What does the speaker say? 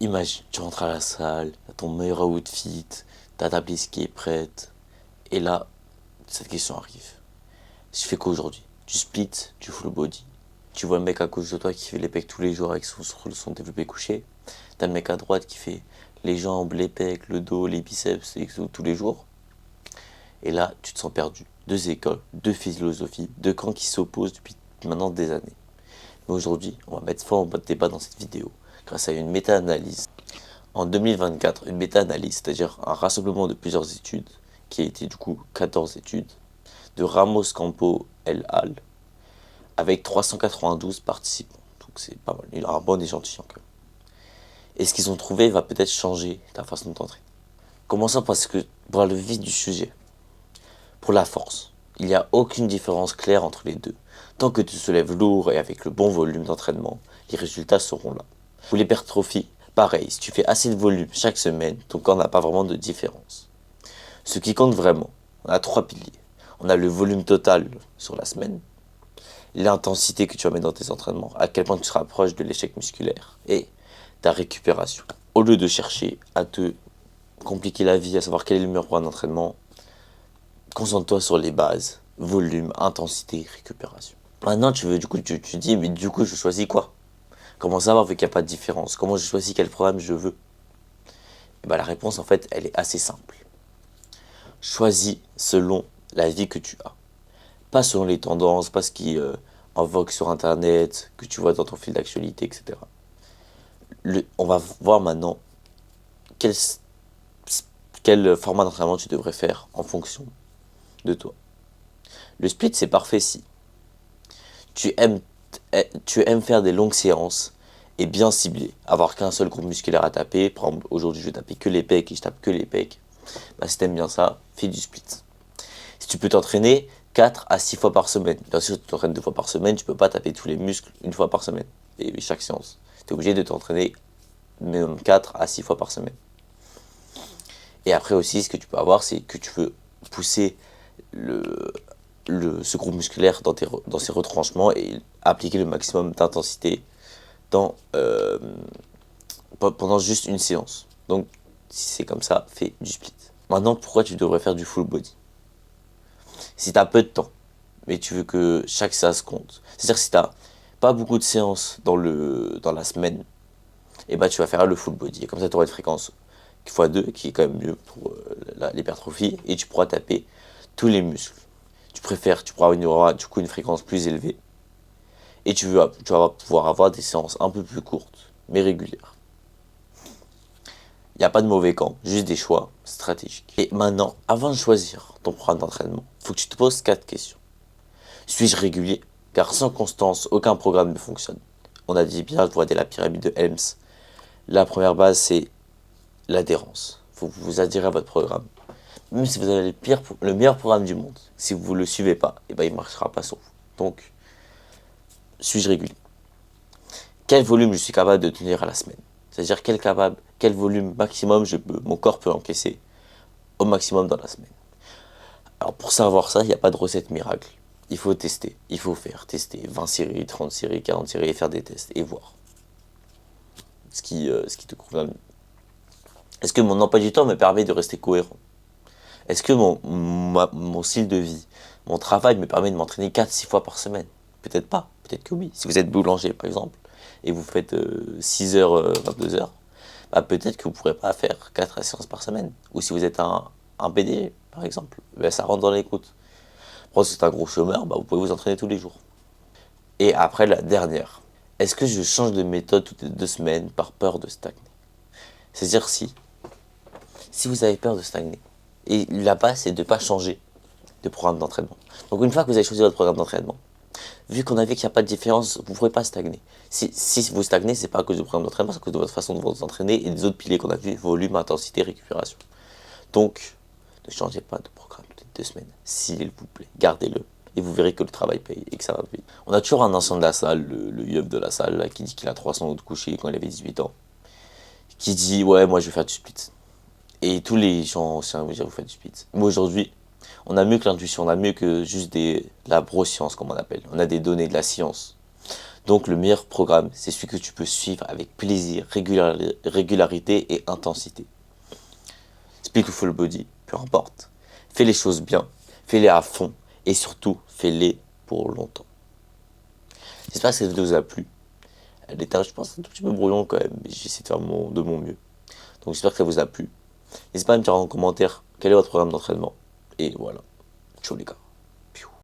Imagine, tu rentres à la salle, t'as ton meilleur outfit, t'as ta playlist qui est prête, et là, cette question arrive. Je fais quoi aujourd'hui? Tu split, tu full body. Tu vois le mec à gauche de toi qui fait les pecs tous les jours avec son développé couché. T'as le mec à droite qui fait les jambes, les pecs, le dos, les biceps et tous les jours. Et là, tu te sens perdu. Deux écoles, deux philosophies, deux camps qui s'opposent depuis maintenant des années. Mais aujourd'hui, on va mettre fin au mode débat dans cette vidéo grâce à une méta-analyse. En 2024, une méta-analyse, c'est-à-dire un rassemblement de plusieurs études, qui a été du coup 14 études, de Ramos Campo El Al, avec 392 participants. Donc c'est pas mal, il a un bon échantillon quand même. Et ce qu'ils ont trouvé va peut-être changer ta façon de t'entraîner. Commençons parce que, pour le vif du sujet, pour la force, il n'y a aucune différence claire entre les deux. Tant que tu soulèves lourd et avec le bon volume d'entraînement, les résultats seront là. Pour l'hypertrophie, pareil, si tu fais assez de volume chaque semaine, ton corps n'a pas vraiment de différence. Ce qui compte vraiment, on a trois piliers. On a le volume total sur la semaine, l'intensité que tu vas mettre dans tes entraînements, à quel point tu te rapproches de l'échec musculaire, et ta récupération. Au lieu de chercher à te compliquer la vie, à savoir quel est le meilleur programme d'entraînement, concentre-toi sur les bases, volume, intensité, récupération. Maintenant, tu dis, mais du coup, je choisis quoi? Comment savoir vu qu'il n'y a pas de différence? Comment je choisis quel programme je veux? Et ben, la réponse, en fait, elle est assez simple. Choisis selon la vie que tu as. Pas selon les tendances, pas ce qui en vogue sur Internet, que tu vois dans ton fil d'actualité, etc. On va voir maintenant quel format d'entraînement tu devrais faire en fonction de toi. Le split, c'est parfait si tu aimes, tu aimes faire des longues séances et bien ciblé, avoir qu'un seul groupe musculaire à taper. Par exemple, aujourd'hui, je vais taper que les pecs et je tape que les pecs. Bah, si t'aimes bien ça, fais du split. Si tu peux t'entraîner 4 à 6 fois par semaine, bien sûr, si tu t'entraînes 2 fois par semaine, tu peux pas taper tous les muscles une fois par semaine, et chaque séance. Tu es obligé de t'entraîner minimum 4 à 6 fois par semaine. Et après aussi, ce que tu peux avoir, c'est que tu veux pousser ce groupe musculaire dans ses retranchements et appliquer le maximum d'intensité pendant juste une séance. Donc, si c'est comme ça, fais du split. Maintenant, pourquoi tu devrais faire du full body? Si tu as peu de temps, mais tu veux que chaque séance compte. C'est-à-dire si tu n'as pas beaucoup de séances dans la semaine, et bah tu vas faire le full body. Et comme ça, tu auras une fréquence x2, qui est quand même mieux pour l'hypertrophie, et tu pourras taper tous les muscles. Tu pourras avoir du coup une fréquence plus élevée. Et tu vas pouvoir avoir des séances un peu plus courtes, mais régulières. Il n'y a pas de mauvais camp, juste des choix stratégiques. Et maintenant, avant de choisir ton programme d'entraînement, il faut que tu te poses 4 questions. Suis-je régulier? Car sans constance, aucun programme ne fonctionne. On a dit bien, regardez la pyramide de Helms. La première base, c'est l'adhérence. Il faut que vous vous adhérez à votre programme. Même si vous avez le meilleur programme du monde, si vous ne le suivez pas, et ben il ne marchera pas sur vous. Donc, suis-je régulier? Quel volume je suis capable de tenir à la semaine? C'est-à-dire quel volume maximum mon corps peut encaisser au maximum dans la semaine. Alors pour savoir ça, il n'y a pas de recette miracle. Il faut tester, il faut tester 20 séries, 30 séries, 40 séries et faire des tests et voir ce qui te convient le mieux. Est-ce que mon emploi du temps me permet de rester cohérent? Est-ce que mon style de vie, mon travail me permet de m'entraîner 4-6 fois par semaine? Peut-être pas, peut-être que oui. Si vous êtes boulanger par exemple, et vous faites 6h, 22h, bah, peut-être que vous ne pourrez pas faire 4 séances par semaine. Ou si vous êtes un PDG par exemple, bah, ça rentre dans les côtes. Par contre, si c'est un gros chômeur, bah, vous pouvez vous entraîner tous les jours. Et après la dernière, est-ce que je change de méthode toutes les 2 semaines par peur de stagner? C'est-à-dire si vous avez peur de stagner, et la base c'est de ne pas changer de programme d'entraînement. Donc une fois que vous avez choisi votre programme d'entraînement, vu qu'on a vu qu'il n'y a pas de différence, vous ne pourrez pas stagner. Si vous stagnez, c'est pas à cause du programme d'entraînement, c'est à cause de votre façon de vous entraîner et des autres piliers qu'on a vu, volume, intensité, récupération. Donc, ne changez pas de programme toutes les 2 semaines, s'il vous plaît. Gardez-le. Et vous verrez que le travail paye et que ça va payer. On a toujours un ancien de la salle, le yeuve de la salle, là, qui dit qu'il a 300 euros de coucher quand il avait 18 ans. Qui dit, ouais, moi je vais faire du split. Et tous les gens anciens vont dire, vous faites du split. Mais aujourd'hui, on a mieux que l'intuition, on a mieux que juste la broscience, comme on appelle. On a des données de la science. Donc le meilleur programme, c'est celui que tu peux suivre avec plaisir, régularité et intensité. Split ou full body, peu importe. Fais les choses bien, fais-les à fond et surtout, fais-les pour longtemps. J'espère que cette vidéo vous a plu. Elle était, je pense, un tout petit peu brouillon quand même, mais j'ai essayé de faire de mon mieux. Donc j'espère que ça vous a plu. N'hésitez pas à me dire en commentaire quel est votre programme d'entraînement. Et voilà. Ciao les gars.